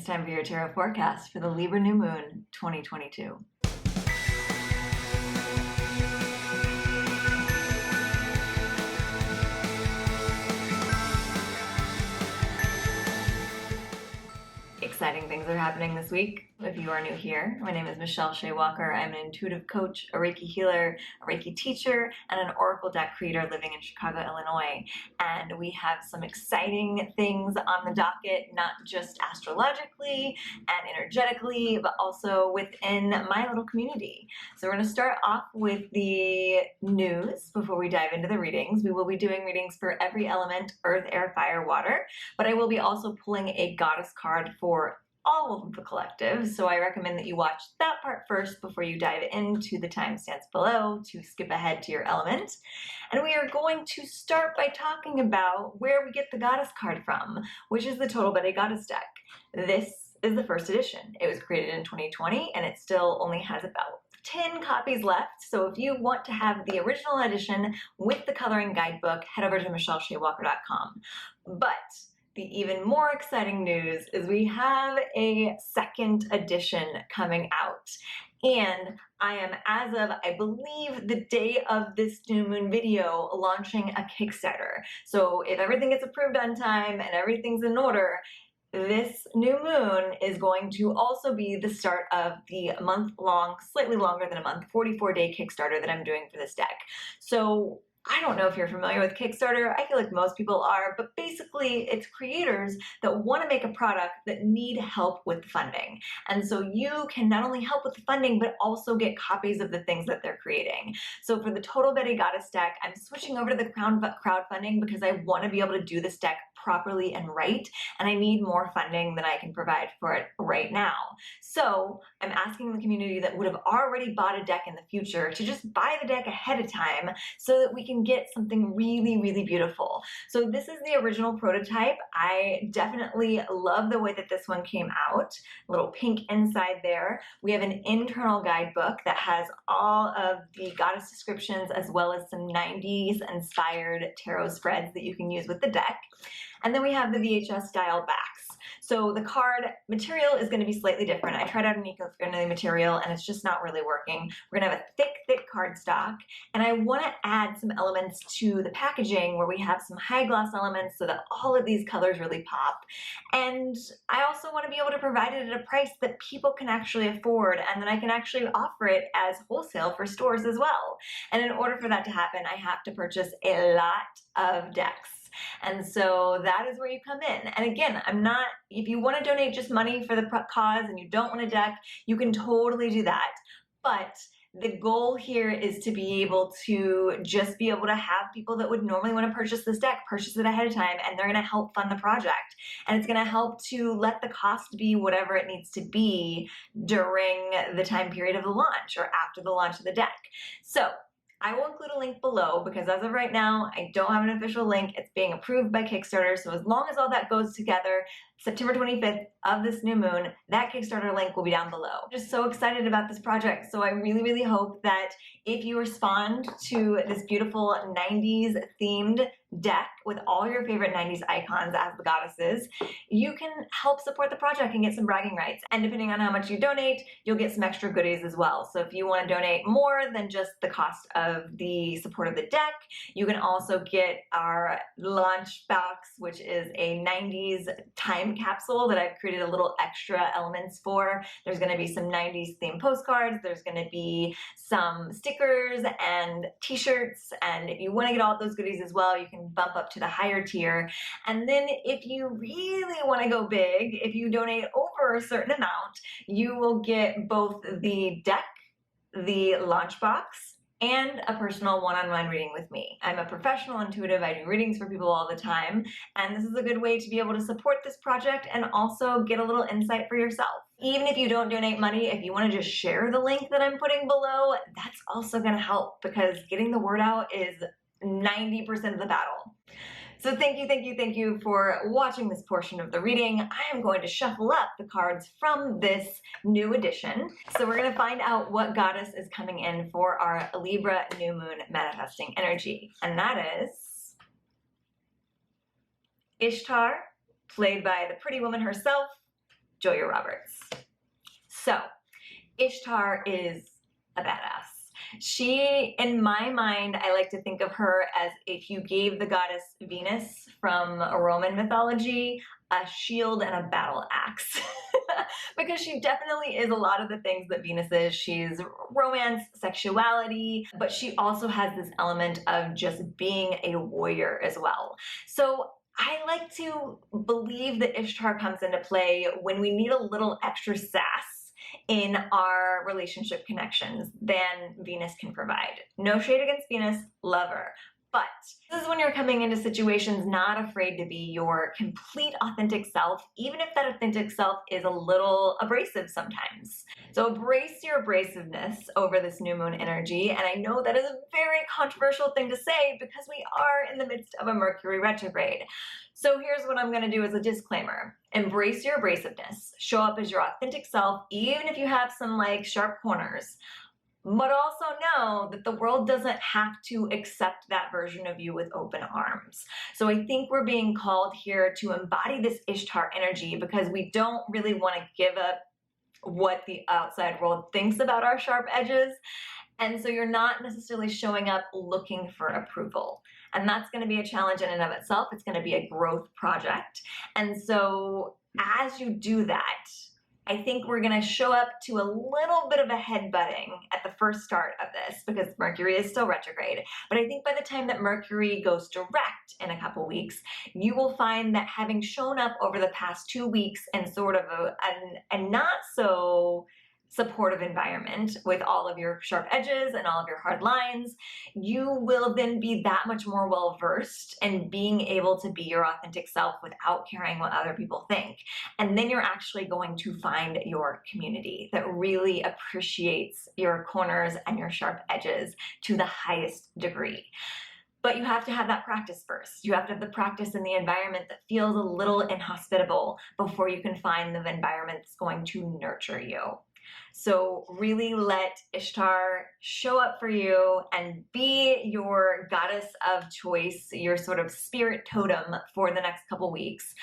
time for your tarot forecast for the Libra new moon 2022. Exciting things are happening this week. If you are new here, my name is Michelle Shea Walker. I'm an intuitive coach, a Reiki healer, a Reiki teacher, and an Oracle deck creator living in Chicago, Illinois. And we have some exciting things on the docket, not just astrologically and energetically, but also within my little community. So we're going to start off with the news before we dive into the readings. We will be doing readings for every element, earth, air, fire, water, but I will be also pulling a goddess card for all of the collective, so I recommend that you watch that part first before you dive into the timestamps below to skip ahead to your element. And we are going to start by talking about where we get the goddess card from, which is the Total Betty Goddess deck. This is the first edition. It was created in 2020 and it still only has about 10 copies left, so if you want to have the original edition with the coloring guidebook, head over to michelleshewalker.com. But the even more exciting news is we have a second edition coming out. And I am, as of, I believe, the day of this new moon video, launching a Kickstarter. So if everything gets approved on time and everything's in order, this new moon is going to also be the start of the month-long, slightly longer than a month, 44-day Kickstarter that I'm doing for this deck. So I don't know if you're familiar with Kickstarter. I feel like most people are, but basically it's creators that want to make a product that need help with funding. And so you can not only help with the funding, but also get copies of the things that they're creating. So for the Total Betty Goddess deck, I'm switching over to the crowdfunding because I want to be able to do this deck properly and right, and I need more funding than I can provide for it right now. So I'm asking the community that would have already bought a deck in the future to just buy the deck ahead of time so that we can get something really, really beautiful. So this is the original prototype. I definitely love the way that this one came out. A little pink inside there. We have an internal guidebook that has all of the goddess descriptions as well as some 90s inspired tarot spreads that you can use with the deck. And then we have the VHS style backs. So the card material is going to be slightly different. I tried out an eco-friendly material and it's just not really working. We're going to have a thick cardstock, and I want to add some elements to the packaging where we have some high gloss elements so that all of these colors really pop. And I also want to be able to provide it at a price that people can actually afford, and then I can actually offer it as wholesale for stores as well. And in order for that to happen, I have to purchase a lot of decks. And so that is where you come in. And again, if you want to donate just money for the cause and you don't want a deck, you can totally do that. But the goal here is to be able to just be able to have people that would normally want to purchase this deck purchase it ahead of time, and they're going to help fund the project. And it's going to help to let the cost be whatever it needs to be during the time period of the launch or after the launch of the deck. So I will include a link below because as of right now, I don't have an official link. It's being approved by Kickstarter. So as long as all that goes together, September 25th of this new moon, that Kickstarter link will be down below. I'm just so excited about this project. So I really, really hope that if you respond to this beautiful 90s themed deck with all your favorite 90s icons as the goddesses, you can help support the project and get some bragging rights. And depending on how much you donate, you'll get some extra goodies as well. So if you want to donate more than just the cost of the support of the deck, you can also get our launch box, which is a 90s time capsule that I've created a little extra elements for. There's going to be some 90s themed postcards. There's going to be some stickers and t-shirts. And if you want to get all those goodies as well, you can bump up to the higher tier. And then if you really want to go big, if you donate over a certain amount, you will get both the deck, the launch box, and a personal one-on-one reading with me. I'm a professional intuitive. I do readings for people all the time, and this is a good way to be able to support this project and also get a little insight for yourself. Even if you don't donate money, if you want to just share the link that I'm putting below, that's also going to help because getting the word out is 90% of the battle. So thank you for watching this portion of the reading. I am going to shuffle up the cards from this new edition. So we're going to find out what goddess is coming in for our Libra new moon manifesting energy. And that is Ishtar, played by the pretty woman herself, Julia Roberts. So, Ishtar is a badass. She, in my mind, I like to think of her as if you gave the goddess Venus from a Roman mythology a shield and a battle axe. Because she definitely is a lot of the things that Venus is. She's romance, sexuality, but she also has this element of just being a warrior as well. So I like to believe that Ishtar comes into play when we need a little extra sass in our relationship connections than Venus can provide. No shade against Venus, love her. But this is when you're coming into situations not afraid to be your complete authentic self, even if that authentic self is a little abrasive sometimes. So embrace your abrasiveness over this new moon energy. And I know that is a very controversial thing to say because we are in the midst of a Mercury retrograde. So here's what I'm going to do as a disclaimer. Embrace your abrasiveness. Show up as your authentic self, even if you have some sharp corners. But also know that the world doesn't have to accept that version of you with open arms. So I think we're being called here to embody this Ishtar energy because we don't really want to give up what the outside world thinks about our sharp edges. And so you're not necessarily showing up looking for approval. And that's going to be a challenge in and of itself. It's going to be a growth project. And so as you do that, I think we're going to show up to a little bit of a headbutting at the first start of this because Mercury is still retrograde. But I think by the time that Mercury goes direct in a couple weeks, you will find that having shown up over the past 2 weeks in sort of a not so supportive environment with all of your sharp edges and all of your hard lines, you will then be that much more well-versed in being able to be your authentic self without caring what other people think. And then you're actually going to find your community that really appreciates your corners and your sharp edges to the highest degree. But you have to have that practice first. You have to have the practice in the environment that feels a little inhospitable before you can find the environment that's going to nurture you. So really let Ishtar show up for you and be your goddess of choice, your sort of spirit totem for the next couple weeks,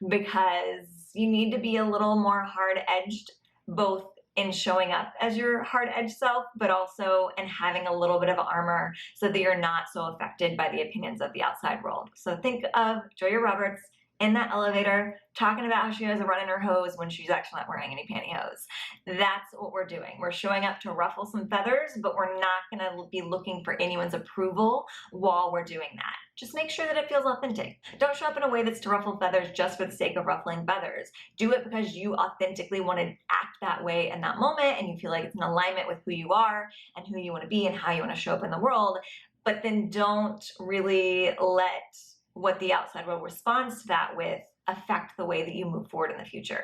because you need to be a little more hard-edged, both in showing up as your hard-edged self, but also in having a little bit of armor so that you're not so affected by the opinions of the outside world. So think of Julia Roberts in that elevator, talking about how she has a run in her hose when she's actually not wearing any pantyhose. That's what we're doing. We're showing up to ruffle some feathers, but we're not gonna be looking for anyone's approval while we're doing that. Just make sure that it feels authentic. Don't show up in a way that's to ruffle feathers just for the sake of ruffling feathers. Do it because you authentically want to act that way in that moment and you feel like it's in alignment with who you are and who you want to be and how you want to show up in the world. But then don't really let what the outside world responds to that with affect the way that you move forward in the future.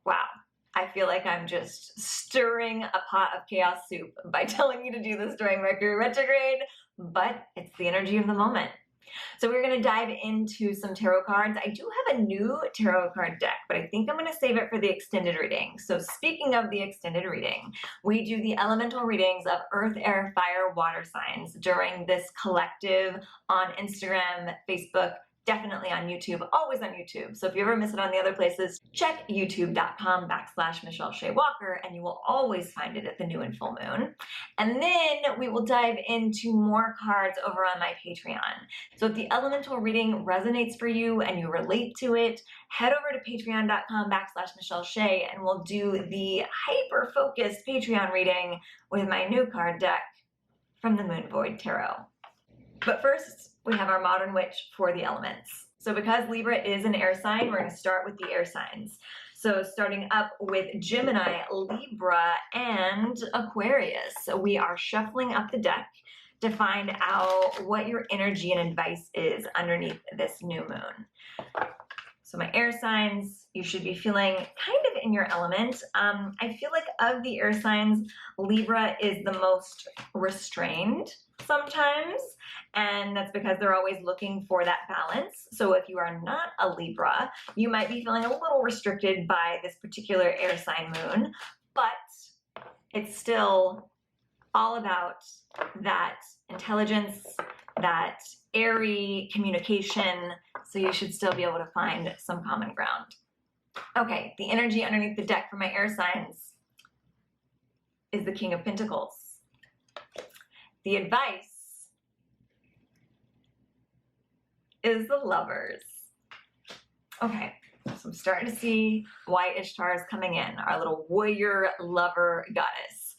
Wow. I feel like I'm just stirring a pot of chaos soup by telling you to do this during Mercury retrograde, but it's the energy of the moment. So we're going to dive into some tarot cards. I do have a new tarot card deck, but I think I'm going to save it for the extended reading. So speaking of the extended reading, we do the elemental readings of earth, air, fire, water signs during this collective on Instagram, Facebook, definitely on YouTube, always on YouTube. So if you ever miss it on the other places, check youtube.com/Michelle Shea Walker and you will always find it at the new and full moon. And then we will dive into more cards over on my Patreon. So if the elemental reading resonates for you and you relate to it, head over to patreon.com/Michelle Shea and we'll do the hyper-focused Patreon reading with my new card deck from the Moon Void Tarot. But first, we have our modern witch for the elements. So because Libra is an air sign, we're going to start with the air signs. So starting up with Gemini, Libra, and Aquarius. So we are shuffling up the deck to find out what your energy and advice is underneath this new moon. So my air signs, you should be feeling kind of in your element. I feel like of the air signs, Libra is the most restrained sometimes, and that's because they're always looking for that balance. So if you are not a Libra, you might be feeling a little restricted by this particular air sign moon, but it's still all about that intelligence, that airy communication, so you should still be able to find some common ground. Okay, the energy underneath the deck for my air signs is the King of Pentacles. The advice is the Lovers. Okay, so I'm starting to see why Ishtar is coming in, our little warrior lover goddess.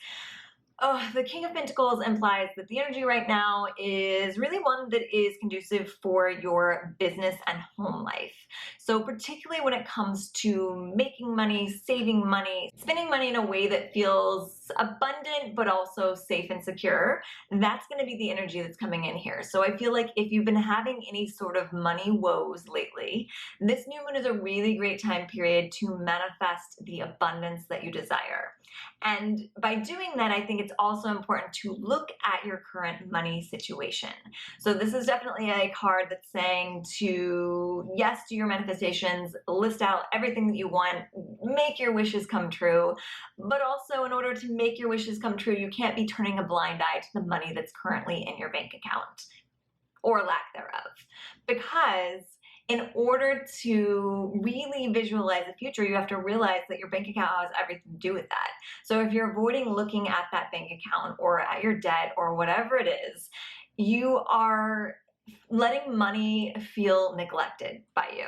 Oh, the King of Pentacles implies that the energy right now is really one that is conducive for your business and home life. So particularly when it comes to making money, saving money, spending money in a way that feels abundant but also safe and secure, that's going to be the energy that's coming in here. So I feel like if you've been having any sort of money woes lately, this new moon is a really great time period to manifest the abundance that you desire. And by doing that, I think it's also important to look at your current money situation. So this is definitely a card that's saying to yes to your manifestations, list out everything that you want, make your wishes come true. But also, in order to make your wishes come true, you can't be turning a blind eye to the money that's currently in your bank account, or lack thereof. Because in order to really visualize the future, you have to realize that your bank account has everything to do with that. So if you're avoiding looking at that bank account or at your debt or whatever it is, you are letting money feel neglected by you.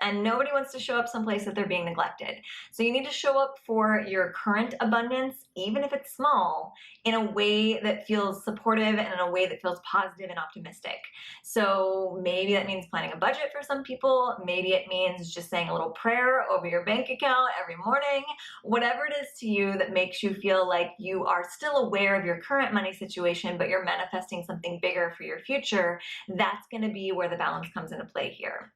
And nobody wants to show up someplace that they're being neglected. So you need to show up for your current abundance, even if it's small, in a way that feels supportive and in a way that feels positive and optimistic. So maybe that means planning a budget for some people. Maybe it means just saying a little prayer over your bank account every morning. Whatever it is to you that makes you feel like you are still aware of your current money situation, but you're manifesting something bigger for your future, that's going to be where the balance comes into play here.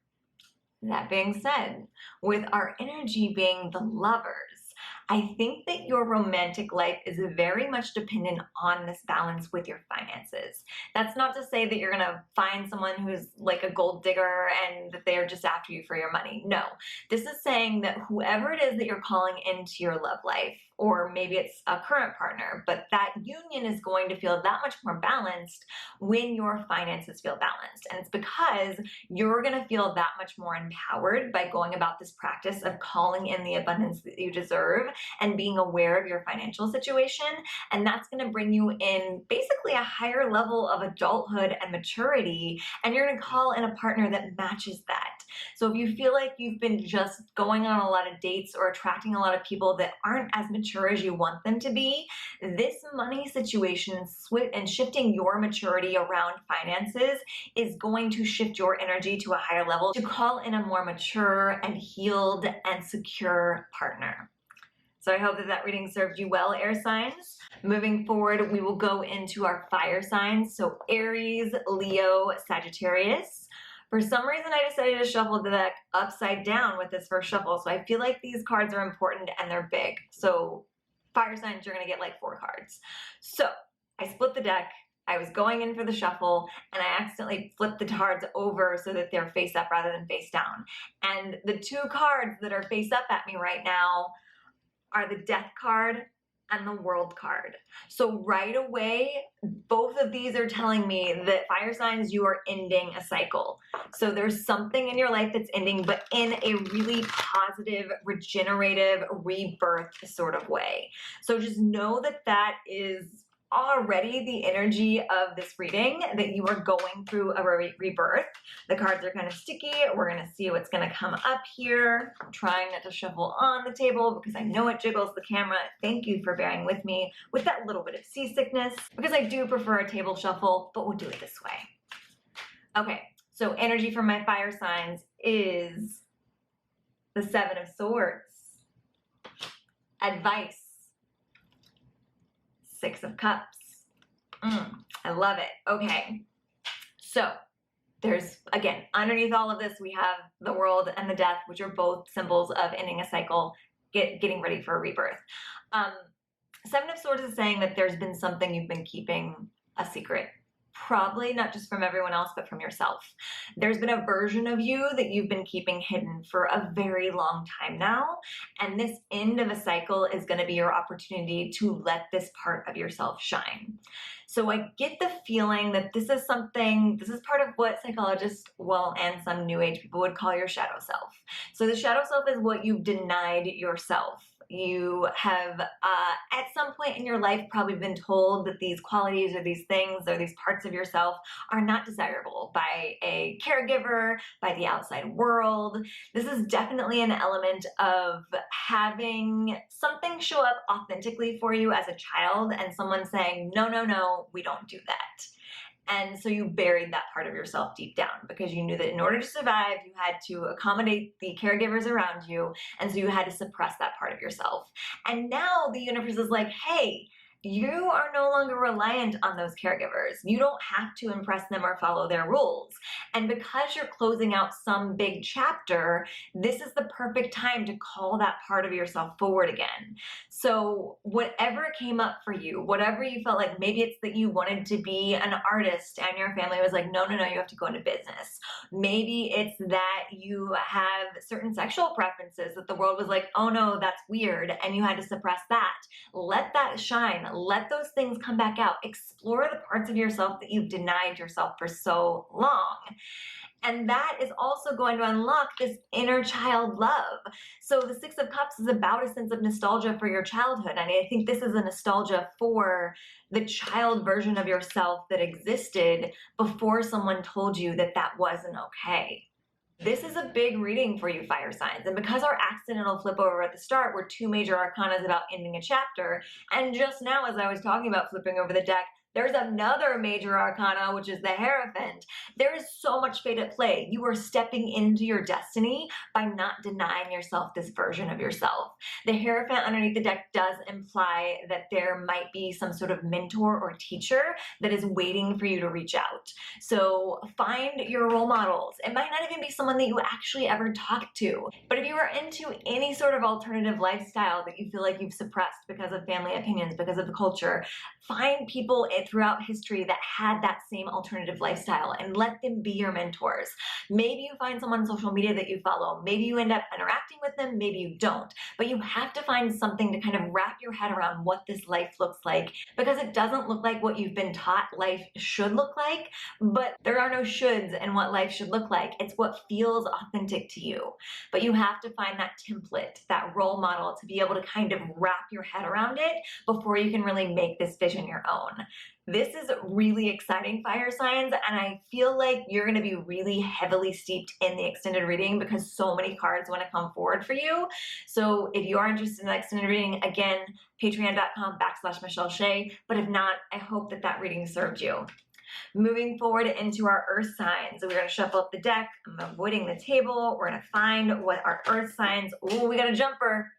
That being said, with our energy being the Lovers, I think that your romantic life is very much dependent on this balance with your finances. That's not to say that you're going to find someone who's like a gold digger and that they're just after you for your money. No, this is saying that whoever it is that you're calling into your love life, or maybe it's a current partner, but that union is going to feel that much more balanced when your finances feel balanced. And it's because you're going to feel that much more empowered by going about this practice of calling in the abundance that you deserve and being aware of your financial situation. And that's going to bring you in basically a higher level of adulthood and maturity. And you're going to call in a partner that matches that. So if you feel like you've been just going on a lot of dates or attracting a lot of people that aren't as mature as you want them to be, this money situation and shifting your maturity around finances is going to shift your energy to a higher level to call in a more mature and healed and secure partner. So I hope that that reading served you well, air signs. Moving forward, we will go into our fire signs. So Aries, Leo, Sagittarius. For some reason, I decided to shuffle the deck upside down with this first shuffle. So I feel like these cards are important and they're big. So fire signs, you're going to get like 4 cards. So I split the deck. I was going in for the shuffle and I accidentally flipped the cards over so that they're face up rather than face down. And the 2 cards that are face up at me right now are the Death card and the World card. So right away, both of these are telling me that fire signs, you are ending a cycle. So there's something in your life that's ending, but in a really positive, regenerative, rebirth sort of way. So just know that that is already the energy of this reading, that you are going through a rebirth. The cards are kind of sticky. We're going to see what's going to come up here. I'm trying not to shuffle on the table because I know it jiggles the camera. Thank you for bearing with me with that little bit of seasickness, because I do prefer a table shuffle, but we'll do it this way. Okay, so energy from my fire signs is the 7 of Swords, advice, 6 of Cups. I love it. Okay. So there's, again, underneath all of this, we have the World and the Death, which are both symbols of ending a cycle, getting ready for a rebirth. 7 of Swords is saying that there's been something you've been keeping a secret probably not just from everyone else, but from yourself. There's been a version of you that you've been keeping hidden for a very long time now. And this end of a cycle is going to be your opportunity to let this part of yourself shine. So I get the feeling that this is part of what psychologists, and some new age people would call your shadow self. So the shadow self is what you've denied yourself. You have at some point in your life probably been told that these qualities or these things or these parts of yourself are not desirable by a caregiver, by the outside world. This is definitely an element of having something show up authentically for you as a child and someone saying, no, no, no, we don't do that. And so you buried that part of yourself deep down because you knew that in order to survive, you had to accommodate the caregivers around you. And so you had to suppress that part of yourself. And now the universe is like, hey, you are no longer reliant on those caregivers. You don't have to impress them or follow their rules. And because you're closing out some big chapter, this is the perfect time to call that part of yourself forward again. So whatever came up for you, whatever you felt like, maybe it's that you wanted to be an artist and your family was like, no, no, no, you have to go into business. Maybe it's that you have certain sexual preferences that the world was like, oh no, that's weird, and you had to suppress that. Let that shine. Let those things come back out. Explore the parts of yourself that you've denied yourself for so long. And that is also going to unlock this inner child love. So the Six of Cups is about a sense of nostalgia for your childhood. And I think this is a nostalgia for the child version of yourself that existed before someone told you that that wasn't okay. This is a big reading for you, fire signs. And because our accidental flip over at the start were two major arcanas about ending a chapter, and just now as I was talking about flipping over the deck, there's another major arcana, which is the Hierophant. There is so much fate at play. You are stepping into your destiny by not denying yourself this version of yourself. The Hierophant underneath the deck does imply that there might be some sort of mentor or teacher that is waiting for you to reach out. So find your role models. It might not even be someone that you actually ever talk to. But if you are into any sort of alternative lifestyle that you feel like you've suppressed because of family opinions, because of the culture, find people throughout history that had that same alternative lifestyle and let them be your mentors. Maybe you find someone on social media that you follow. Maybe you end up interacting with them, maybe you don't. But you have to find something to kind of wrap your head around what this life looks like, because it doesn't look like what you've been taught life should look like, but there are no shoulds in what life should look like. It's what feels authentic to you. But you have to find that template, that role model, to be able to kind of wrap your head around it before you can really make this vision your own. This is really exciting, fire signs, and I feel like you're going to be really heavily steeped in the extended reading because so many cards want to come forward for you. So if you are interested in the extended reading, again, patreon.com/MichelleShea. But if not, I hope that that reading served you. Moving forward into our earth signs, we're going to shuffle up the deck. I'm avoiding the table. We're going to find what our earth signs, oh, we got a jumper.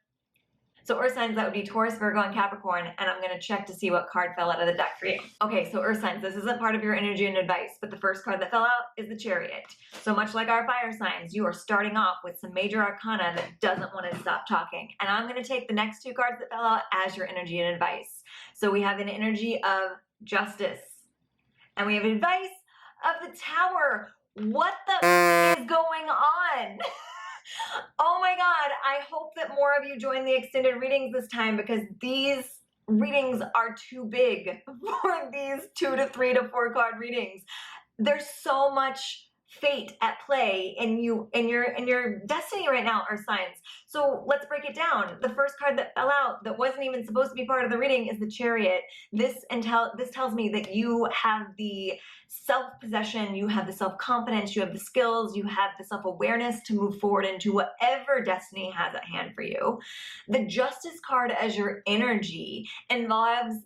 So earth signs, that would be Taurus, Virgo, and Capricorn, and I'm going to check to see what card fell out of the deck for you. Okay, so earth signs, this isn't part of your energy and advice, but the first card that fell out is the Chariot. So much like our fire signs, you are starting off with some major arcana that doesn't want to stop talking. And I'm going to take the next two cards that fell out as your energy and advice. So we have an energy of Justice, and we have advice of the Tower. What the is going on? Oh my God, I hope that more of you join the extended readings this time, because these readings are too big for these 2 to 3 to 4 card readings. There's so much fate at play in you, in your destiny right now, earth signs. So let's break it down. The first card that fell out that wasn't even supposed to be part of the reading is the Chariot. This tells me that you have the self-possession, you have the self-confidence, you have the skills, you have the self-awareness to move forward into whatever destiny has at hand for you. The Justice card as your energy involves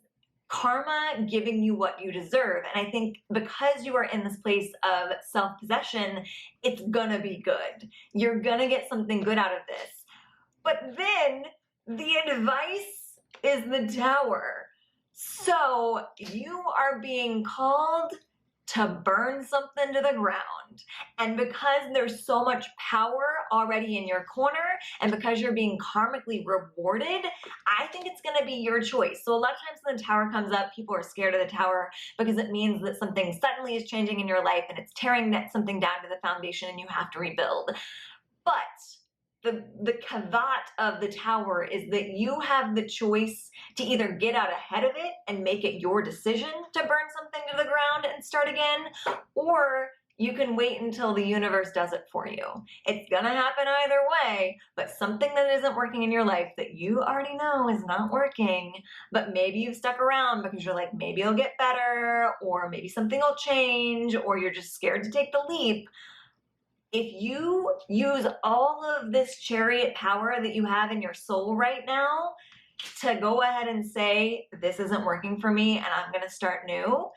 karma giving you what you deserve. And I think because you are in this place of self-possession, it's gonna be good. You're gonna get something good out of this. But then the advice is the Tower. So you are being called to burn something to the ground. And because there's so much power already in your corner, and because you're being karmically rewarded, I think it's gonna be your choice. So a lot of times when the tower comes up, people are scared of the tower because it means that something suddenly is changing in your life and it's tearing something down to the foundation and you have to rebuild. But the caveat of the tower is that you have the choice to either get out ahead of it and make it your decision to burn something to the ground and start again, or you can wait until the universe does it for you. It's gonna happen either way, but something that isn't working in your life that you already know is not working, but maybe you've stuck around because you're like, maybe it'll get better, or maybe something will change, or you're just scared to take the leap. If you use all of this chariot power that you have in your soul right now to go ahead and say, this isn't working for me and I'm gonna start new,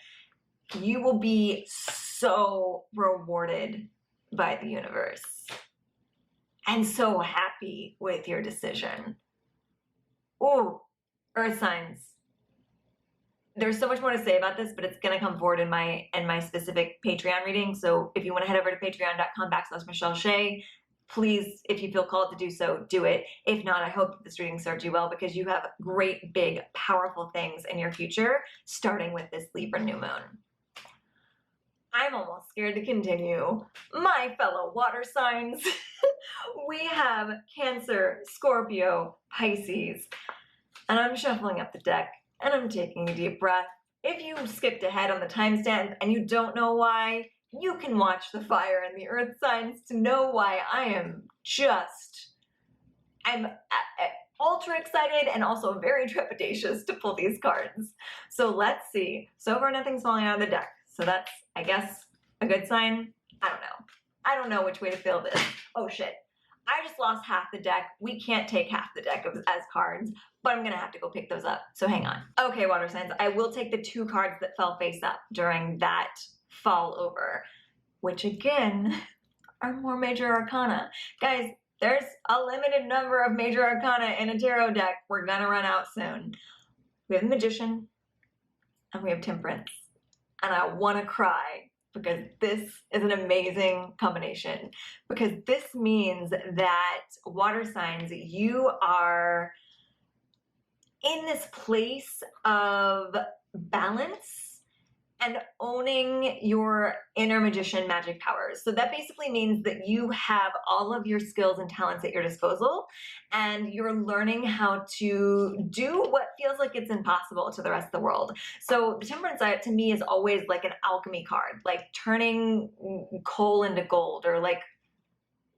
you will be so rewarded by the universe and so happy with your decision. Ooh, earth signs. There's so much more to say about this, but it's going to come forward in my specific Patreon reading. So if you want to head over to patreon.com/MichelleShea, please, if you feel called to do so, do it. If not, I hope that this reading served you well, because you have great, big, powerful things in your future, starting with this Libra new moon. I'm almost scared to continue. My fellow water signs, we have Cancer, Scorpio, Pisces, and I'm shuffling up the deck. And I'm taking a deep breath. If you skipped ahead on the timestamp and you don't know why, you can watch the fire and the earth signs to know why I'm ultra excited and also very trepidatious to pull these cards. So let's see. So far nothing's falling out of the deck. So that's, I guess, a good sign. I don't know. I don't know which way to feel this. Oh shit. I just lost half the deck. We can't take half the deck as cards, but I'm gonna have to go pick those up, so hang on. Okay, water signs, I will take the 2 cards that fell face up during that fall over, which again, are more major arcana. Guys, there's a limited number of major arcana in a tarot deck. We're gonna run out soon. We have the Magician, and we have Temperance, and I wanna cry, because this is an amazing combination. Because this means that water signs, you are in this place of balance and owning your inner magician magic powers. So that basically means that you have all of your skills and talents at your disposal, and you're learning how to do what feels like it's impossible to the rest of the world. So the Temperance to me is always like an alchemy card, like turning coal into gold, or like,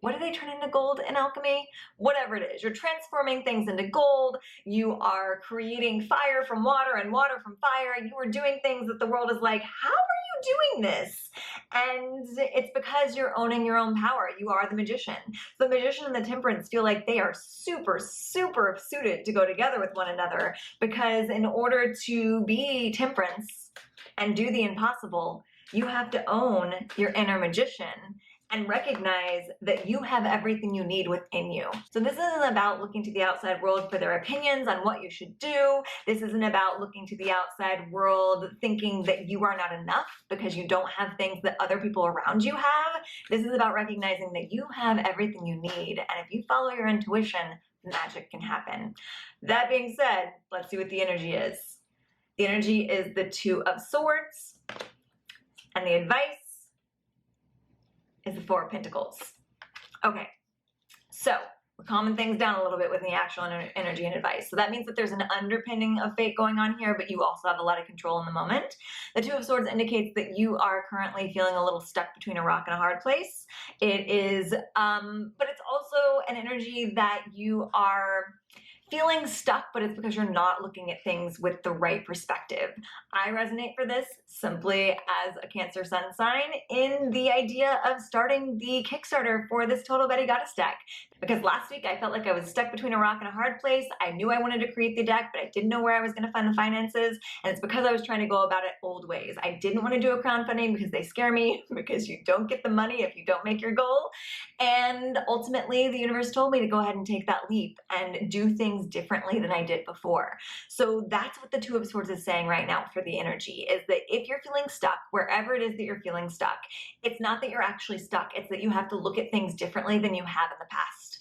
what do they turn into gold in alchemy? Whatever it is, you're transforming things into gold. You are creating fire from water and water from fire. You are doing things that the world is like, how are you doing this? And it's because you're owning your own power. You are the Magician. The Magician and the Temperance feel like they are super, super suited to go together with one another, because in order to be Temperance and do the impossible, you have to own your inner magician and recognize that you have everything you need within you. So this isn't about looking to the outside world for their opinions on what you should do. This isn't about looking to the outside world thinking that you are not enough because you don't have things that other people around you have. This is about recognizing that you have everything you need, and if you follow your intuition, magic can happen. That being said, let's see what the energy is. The energy is the 2 of Swords, and the advice is the 4 of Pentacles. Okay, so we're calming things down a little bit with the actual energy and advice. So that means that there's an underpinning of fate going on here, but you also have a lot of control in the moment. The 2 of Swords indicates that you are currently feeling a little stuck between a rock and a hard place. It is, but it's also an energy that you are feeling stuck, but it's because you're not looking at things with the right perspective. I resonate for this simply as a Cancer sun sign in the idea of starting the Kickstarter for this Total Betty Goddess deck. Because last week I felt like I was stuck between a rock and a hard place. I knew I wanted to create the deck, but I didn't know where I was going to find the finances. And it's because I was trying to go about it old ways. I didn't want to do a crowdfunding because they scare me, because you don't get the money if you don't make your goal. And ultimately the universe told me to go ahead and take that leap and do things things differently than I did before. So that's what the Two of Swords is saying right now for the energy, is that if you're feeling stuck, wherever it is that you're feeling stuck, it's not that you're actually stuck, it's that you have to look at things differently than you have in the past.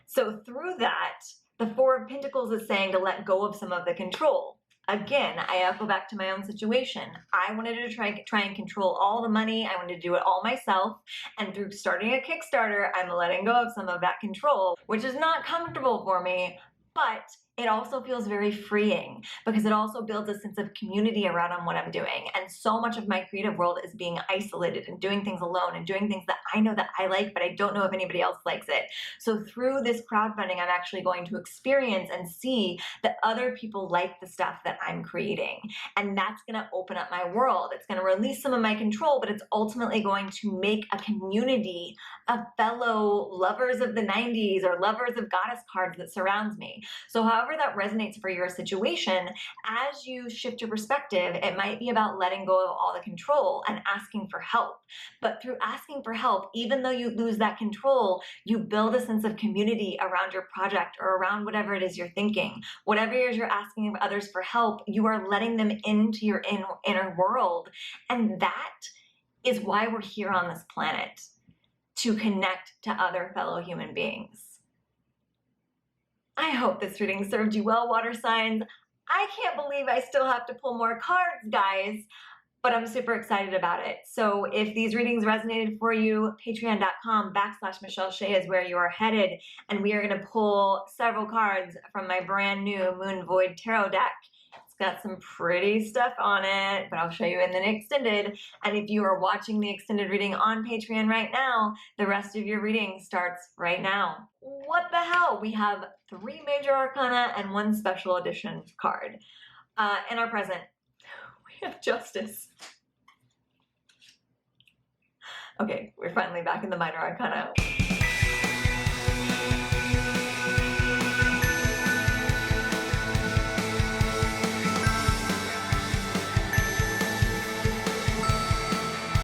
So through that, the Four of Pentacles is saying to let go of some of the control. Again, I go back to my own situation. I wanted to try and control all the money. I wanted to do it all myself. And through starting a Kickstarter, I'm letting go of some of that control, which is not comfortable for me, but it also feels very freeing because it also builds a sense of community around what I'm doing. And so much of my creative world is being isolated and doing things alone and doing things that I know that I like, but I don't know if anybody else likes it. So through this crowdfunding, I'm actually going to experience and see that other people like the stuff that I'm creating. And that's going to open up my world. It's going to release some of my control, but it's ultimately going to make a community of fellow lovers of the 90s or lovers of goddess cards that surrounds me. So however that resonates for your situation, as you shift your perspective, it might be about letting go of all the control and asking for help. But through asking for help, even though you lose that control, you build a sense of community around your project or around whatever it is you're thinking. Whatever it is you're asking of others for help, you are letting them into your inner world. And that is why we're here on this planet, to connect to other fellow human beings. I hope this reading served you well, water signs. I can't believe I still have to pull more cards, guys, but I'm super excited about it. So if these readings resonated for you, patreon.com/Michelle Shea is where you are headed, and we are going to pull several cards from my brand new Moon Void Tarot deck. Got some pretty stuff on it, but I'll show you in the extended. And if you are watching the extended reading on Patreon right now, the rest of your reading starts right now. What the hell? We have 3 major arcana and 1 special edition card. In our present, we have Justice. Okay, we're finally back in the minor arcana.